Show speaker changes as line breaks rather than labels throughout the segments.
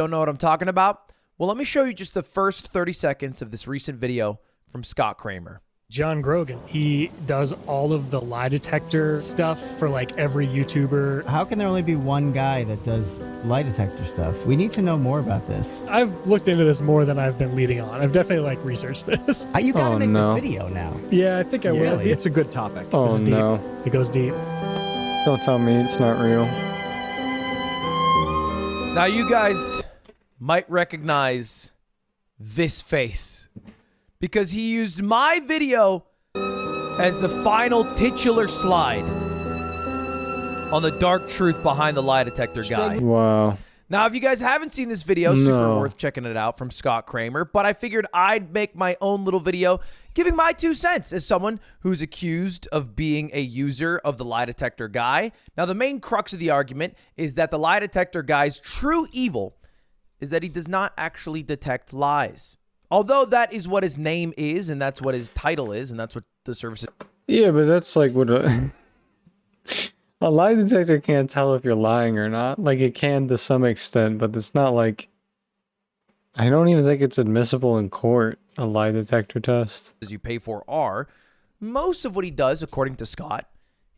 Don't know what I'm talking about? Well, let me show you just the first 30 seconds of this recent video from Scott Kramer.
John Grogan, he does all of the lie detector stuff for like every YouTuber.
How can there only be one guy that does lie detector stuff? We need to know more about this.
I've looked into this more than I've been leading on. I've definitely like researched this.
You gotta make this video now.
Yeah, I think I will.
Really?
It's a good topic.
Oh no.
It goes deep.
Don't tell me it's not real.
Now you guys might recognize this face because he used my video as the final titular slide on the dark truth behind the lie detector guy.
Wow.
Now, if you guys haven't seen this video, super worth checking it out from Scott Kramer, but I figured I'd make my own little video giving my 2 cents as someone who's accused of being a user of the lie detector guy. Now, the main crux of the argument is that the lie detector guy's true evil is that he does not actually detect lies. Although that is what his name is, and that's what his title is, and that's what the service is.
Yeah, but that's like what a lie detector can't tell if you're lying or not. Like, it can to some extent, but it's not like... I don't even think it's admissible in court, a lie detector test.
You pay for are, most of what he does, according to Scott,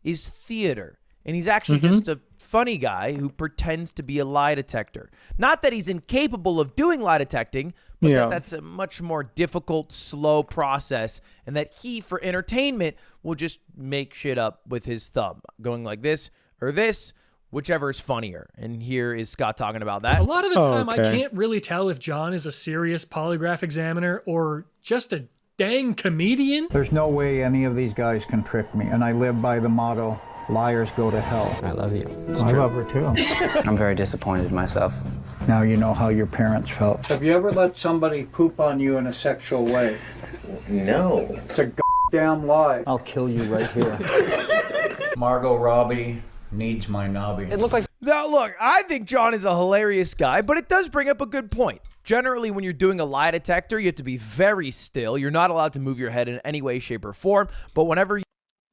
is theater. And he's actually just a funny guy who pretends to be a lie detector. Not that he's incapable of doing lie detecting, but that that's a much more difficult, slow process, and that he, for entertainment, will just make shit up with his thumb, going like this or this, whichever is funnier. And here is Scott talking about that.
A lot of the time, I can't really tell if John is a serious polygraph examiner or just a dang comedian.
There's no way any of these guys can trick me, and I live by the motto, liars go to hell.
I love you.
I love her too.
I'm very disappointed in myself.
Now you know how your parents felt. Have you ever let somebody poop on you in a sexual way?
No.
It's a goddamn lie.
I'll kill you right here.
Margot Robbie needs my knobby.
It looked like...
Now, look, I think John is a hilarious guy, but it does bring up a good point. Generally, when you're doing a lie detector, you have to be very still. You're not allowed to move your head in any way, shape, or form. But whenever you...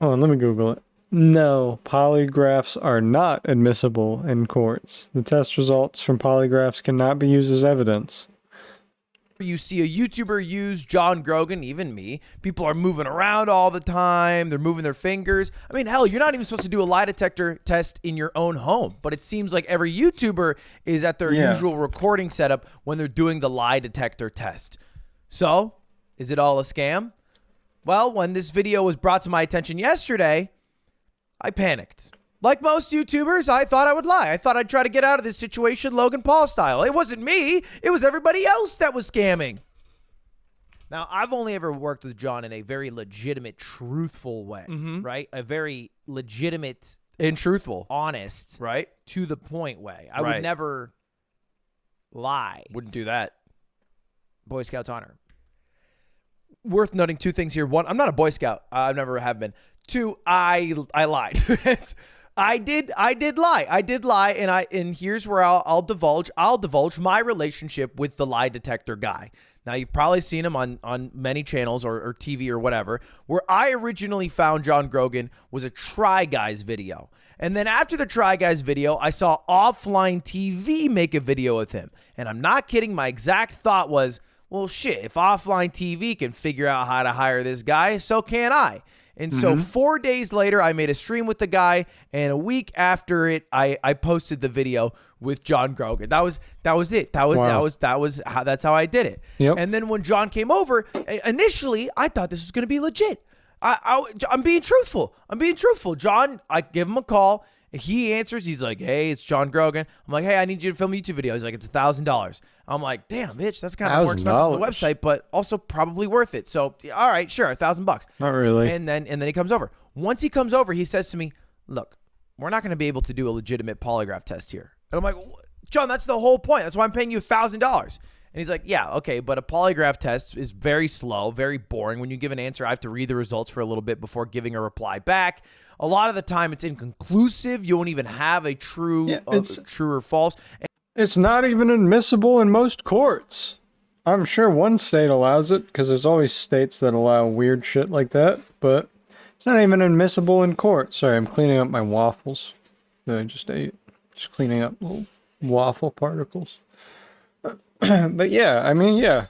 Hold on, let me Google it. No, polygraphs are not admissible in courts. The test results from polygraphs cannot be used as evidence.
You see a YouTuber use John Grogan, even me, people are moving around all the time. They're moving their fingers. I mean, hell, you're not even supposed to do a lie detector test in your own home, but it seems like every YouTuber is at their usual recording setup when they're doing the lie detector test. So, is it all a scam? Well, when this video was brought to my attention yesterday, I panicked. Like most YouTubers, I thought I would lie. I thought I'd try to get out of this situation Logan Paul style. It wasn't me. It was everybody else that was scamming. Now, I've only ever worked with John in a very legitimate, truthful way, right? A very legitimate and truthful, honest, right? To the point way. I would never lie. Wouldn't do that. Boy Scouts honor. Worth noting 2 things here. 1, I'm not a Boy Scout. I never have been. 2, I lied. I did lie, and here's where I'll divulge my relationship with the lie detector guy. Now, you've probably seen him on many channels or TV or whatever. Where I originally found John Grogan was a Try Guys video. And then after the Try Guys video, I saw Offline TV make a video with him. And I'm not kidding, my exact thought was, well, shit, if Offline TV can figure out how to hire this guy, so can I. And so 4 days later, I made a stream with the guy, and a week after it, I posted the video with John Grogan. That was it. That's how I did it.
Yep.
And then when John came over, initially I thought this was going to be legit. I'm being truthful. John, I give him a call. He answers. He's like, "Hey, it's John Grogan." I'm like, "Hey, I need you to film a YouTube video." He's like, "It's $1,000." I'm like, "Damn, bitch, that's kind of more expensive than the website, but also probably worth it." So, all right, sure, $1,000.
Not really.
And then he comes over. Once he comes over, he says to me, "Look, we're not going to be able to do a legitimate polygraph test here." And I'm like, "John, that's the whole point. That's why I'm paying you $1,000." And he's like, "Yeah, okay, but a polygraph test is very slow, very boring. When you give an answer, I have to read the results for a little bit before giving a reply back. A lot of the time, it's inconclusive. You won't even have a true or false."
It's not even admissible in most courts. I'm sure one state allows it, because there's always states that allow weird shit like that, but it's not even admissible in court. Sorry, I'm cleaning up my waffles that I just ate. Just cleaning up little waffle particles. But yeah, I mean, yeah.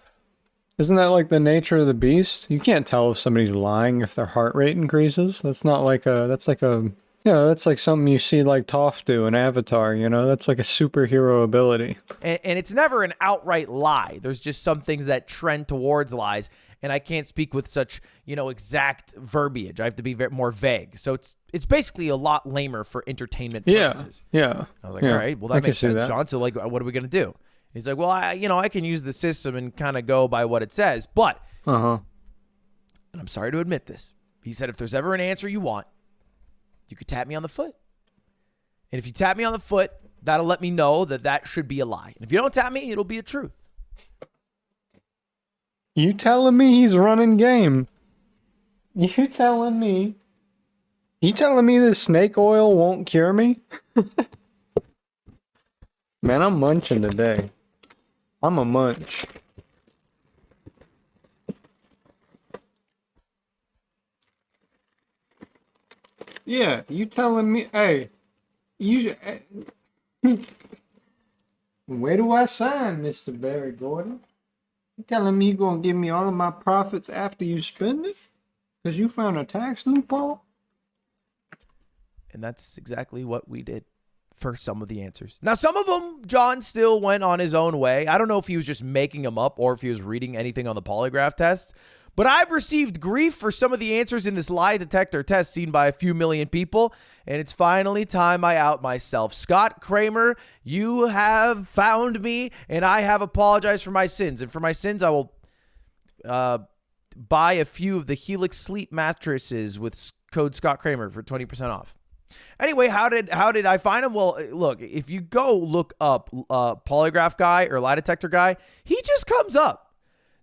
Isn't that like the nature of the beast? You can't tell if somebody's lying if their heart rate increases. That's not like a, that's like a, you know, that's like something you see like Toph do in Avatar, you know? That's like a superhero ability.
And it's never an outright lie. There's just some things that trend towards lies. And I can't speak with such, you know, exact verbiage. I have to be more vague. So it's basically a lot lamer for entertainment purposes.
Yeah.
I was like, all right, well, that makes sense,
that.
John. So, like, what are we going to do? He's like, well, I can use the system and kind of go by what it says. But, and I'm sorry to admit this, he said, if there's ever an answer you want, you could tap me on the foot. And if you tap me on the foot, that'll let me know that that should be a lie. And if you don't tap me, it'll be a truth.
You telling me he's running game? You telling me this snake oil won't cure me? Man, I'm munching today. I'm a munch. Yeah, you telling me, hey, where do I sign, Mr. Barry Gordon? You telling me you gonna give me all of my profits after you spend it? Because you found a tax loophole?
And that's exactly what we did for some of the answers. Now, some of them, John still went on his own way. I don't know if he was just making them up or if he was reading anything on the polygraph test. But I've received grief for some of the answers in this lie detector test seen by a few million people. And it's finally time I out myself. Scott Kramer, you have found me, and I have apologized for my sins. And for my sins, I will buy a few of the Helix Sleep mattresses with code Scott Kramer for 20% off. Anyway, how did I find him? Well, look, if you go look up polygraph guy or lie detector guy, he just comes up.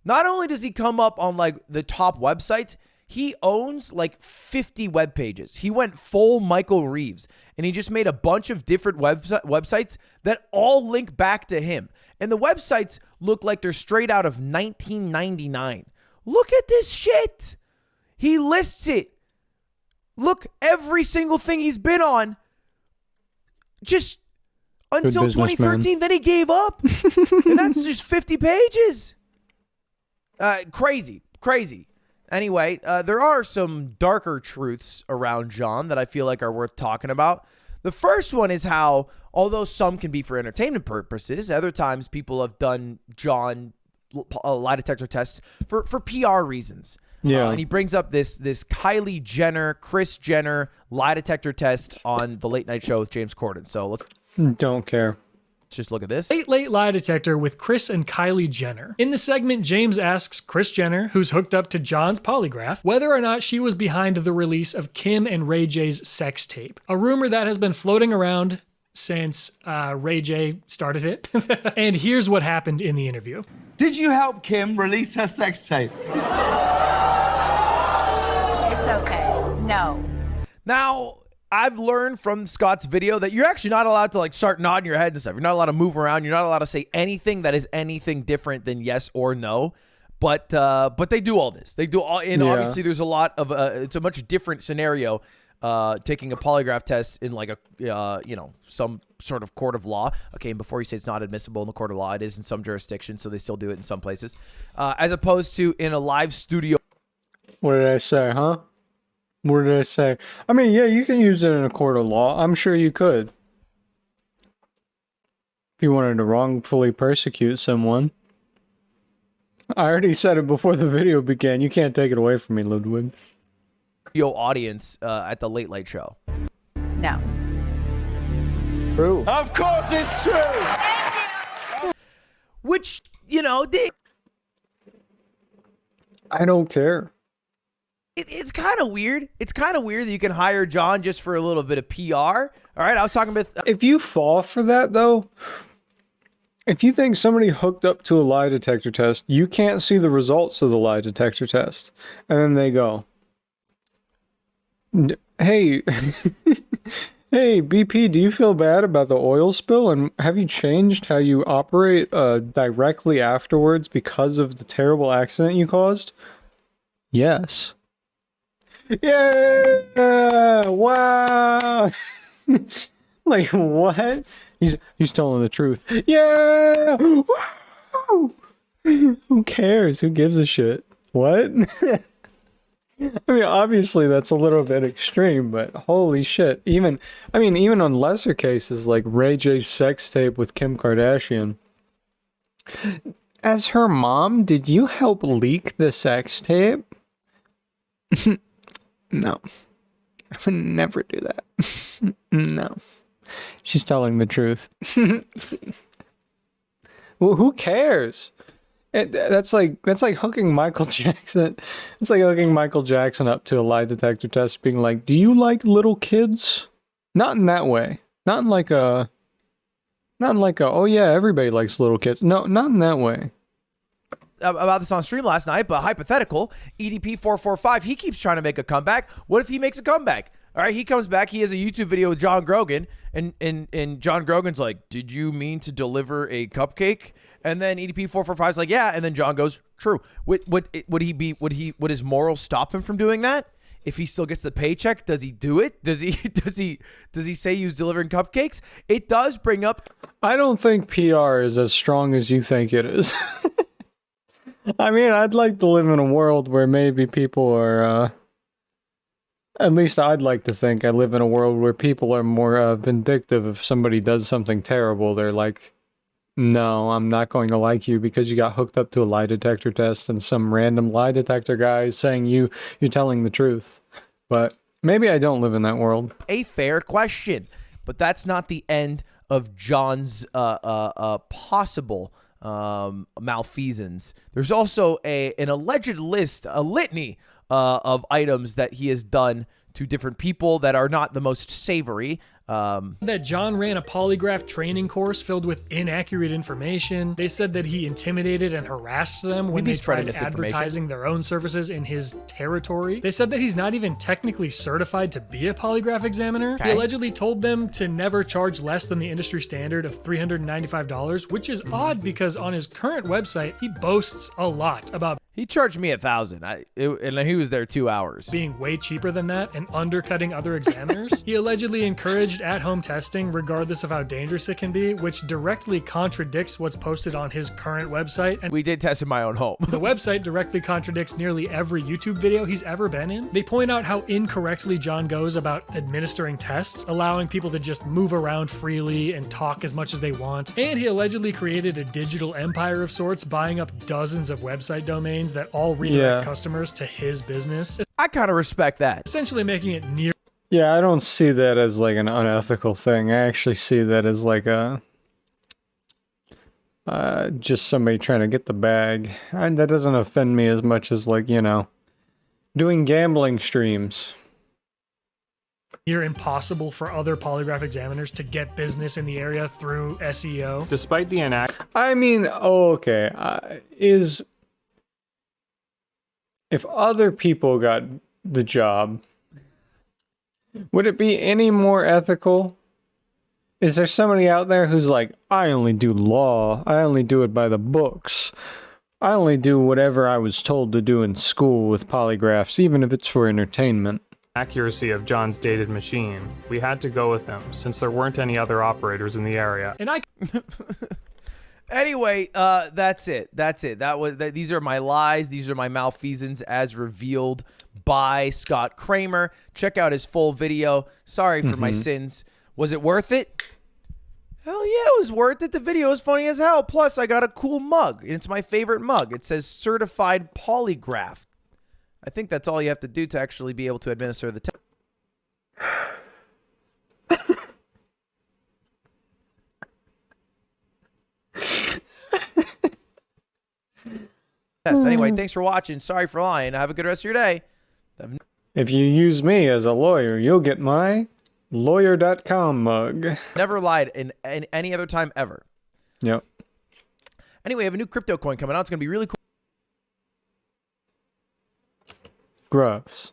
Not only does he come up on like the top websites, he owns like 50 web pages. He went full Michael Reeves, and he just made a bunch of different websites that all link back to him. And the websites look like they're straight out of 1999. Look at this shit. He lists it. Look, every single thing he's been on, just until 2013. Then he gave up. And that's just 50 pages. Crazy. Anyway, there are some darker truths around John that I feel like are worth talking about. The first one is how, although some can be for entertainment purposes, other times people have done John lie detector tests for PR reasons.
Yeah.
And he brings up this Kylie Jenner, Kris Jenner lie detector test on the Late Night Show with James Corden. So let's
Don't care.
just look at this.
Late lie detector with Kris and Kylie Jenner. In the segment, James asks Kris Jenner, who's hooked up to John's polygraph, whether or not she was behind the release of Kim and Ray J's sex tape. A rumor that has been floating around since Ray J started it. And here's what happened in the interview.
Did you help Kim release her sex tape?
It's okay. No.
Now, I've learned from Scott's video that you're actually not allowed to like start nodding your head and stuff. You're not allowed to move around. You're not allowed to say anything that is anything different than yes or no. But they do all this. They do all, and obviously there's a lot of it's a much different scenario. Taking a polygraph test in like a some sort of court of law. Okay, and before you say it's not admissible in the court of law, it is in some jurisdictions, so they still do it in some places, as opposed to in a live studio.
What did I say, huh? What did I say? I mean, yeah, you can use it in a court of law. I'm sure you could. If you wanted to wrongfully persecute someone. I already said it before the video began. You can't take it away from me, Ludwig.
Audience at the Late Late Show.
No.
True.
Of course it's true!
Which,
I don't care.
it's kind of weird. It's kind of weird that you can hire John just for a little bit of PR. All right, I was talking about...
If you fall for that, though, if you think somebody hooked up to a lie detector test, you can't see the results of the lie detector test. And then they go, hey, hey, BP, do you feel bad about the oil spill? And have you changed how you operate directly afterwards because of the terrible accident you caused? Yes. Yeah! Wow! Like, what? He's telling the truth. Yeah! no. Who cares? Who gives a shit? What? I mean, obviously that's a little bit extreme, but holy shit. Even on lesser cases like Ray J's sex tape with Kim Kardashian. As her mom, did you help leak the sex tape? No. I would never do that. No. She's telling the truth. Well, who cares? That's like hooking Michael Jackson. It's like hooking Michael Jackson up to a lie detector test, being like, "Do you like little kids?" Not in that way. Not in like a. Oh yeah, everybody likes little kids. No, not in that way.
About this on stream last night, but hypothetical, EDP445, he keeps trying to make a comeback. What if he makes a comeback? All right, he comes back. He has a YouTube video with John Grogan, and John Grogan's like, "Did you mean to deliver a cupcake?" And then EDP445 is like, "Yeah." And then John goes, "True." Would his morals stop him from doing that? If he still gets the paycheck, does he do it? Does he say he was delivering cupcakes? It does bring up.
I don't think PR is as strong as you think it is. I mean, I'd like to live in a world where maybe people are, at least I'd like to think I live in a world where people are more vindictive. If somebody does something terrible, they're like, "No, I'm not going to like you because you got hooked up to a lie detector test and some random lie detector guy is saying you're telling the truth." But maybe I don't live in that world.
A fair question, but that's not the end of John's possible malfeasance. There's also an alleged list, a litany of items that he has done to different people that are not the most savory.
That John ran a polygraph training course filled with inaccurate information. They said that he intimidated and harassed them when they tried advertising their own services in his territory. They said that he's not even technically certified to be a polygraph examiner.
Okay.
He allegedly told them to never charge less than the industry standard of $395, which is odd because on his current website, he boasts a lot about
He charged me $1,000, and he was there 2 hours.
being way cheaper than that and undercutting other examiners. He allegedly encouraged at-home testing regardless of how dangerous it can be, which directly contradicts what's posted on his current website. And
We did test in my own home.
the website directly contradicts nearly every YouTube video he's ever been in. They point out how incorrectly John goes about administering tests, allowing people to just move around freely and talk as much as they want. And he allegedly created a digital empire of sorts, buying up dozens of website domains that all redirect customers to his business,
I kind of respect that.
essentially making it near
Yeah, I don't see that as like an unethical thing. I actually see that as like a just somebody trying to get the bag. And that doesn't offend me as much as like, doing gambling streams.
near impossible for other polygraph examiners to get business in the area through SEO.
Despite the
I mean, if other people got the job, would it be any more ethical? Is there somebody out there who's like, "I only do law, I only do it by the books, I only do whatever I was told to do in school with polygraphs, even if it's for entertainment"?
accuracy of John's dated machine, we had to go with him since there weren't any other operators in the area.
And I
Anyway, that's it. These are my lies. These are my malfeasance as revealed by Scott Kramer. Check out his full video. Sorry for my sins. Was it worth it? Hell yeah, it was worth it. The video is funny as hell. Plus, I got a cool mug. It's my favorite mug. It says certified polygraph. I think that's all you have to do to actually be able to administer the test. Yes. Anyway, thanks for watching. Sorry for lying. Have a good rest of your day.
If you use me as a lawyer, you'll get my lawyer.com mug.
Never lied in any other time ever.
Yep.
Anyway, I have a new crypto coin coming out. It's going to be really cool.
Gross.